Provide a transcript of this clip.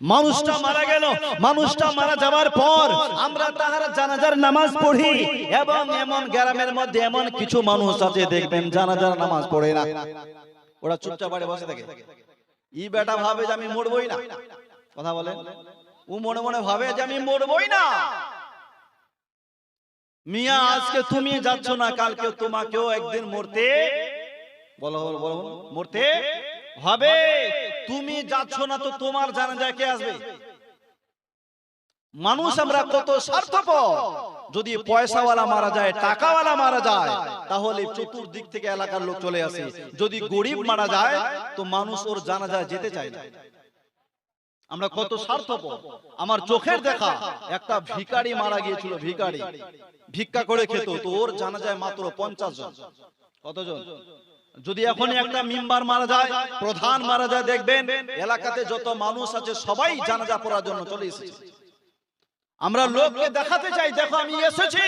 মানুষটা মারা গেল, মানুষটা মারা যাওয়ার পর আমরা তাহার জানাজার নামাজ পড়ি, এবং এমন গ্রামের মধ্যে এমন কিছু মানুষ আছে দেখবেন জানাজার নামাজ পড়ে না, ওরা চুপচাপ বাড়ি বসে থাকে। ই বেটা ভাবে যে আমি মরবই না, কথা বলেন, ও মনে মনে ভাবে যে আমি মরবই না। মিয়া আজকে তুমি যাচ্ছ না, কালকে তোমাকেও একদিন মরতে, বলো বলো, মরতে হবে। তুমি যাচ্ছ না তো তোমার জানাজায় কে আসবে? মানুষ আমরা কত স্বার্থপর। যদি পয়সাওয়ালা মারা যায়, টাকাওয়ালা মারা যায়, তাহলে চতুর্দিক থেকে এলাকার লোক চলে আসে। যদি গরিব মারা যায় তো মানুষ ওর জানাজায় যেতে চায় না। আমরা কত স্বার্থপর। আমার চোখের দেখা একটা ভিখারি মারা গিয়েছিল, ভিখারি ভিক্ষা করে খেত, তো ওর জানাজায় মাত্র 50 জন। কতজন? যদি এখন একটা মেম্বার মারা যায়, প্রধান মারা যায়, দেখবেন এলাকাতে যত মানুষ আছে সবাই জানাজা পড়ার জন্য চলে এসেছে। আমরা লোককে দেখাতে চাই, দেখো আমি এসেছি।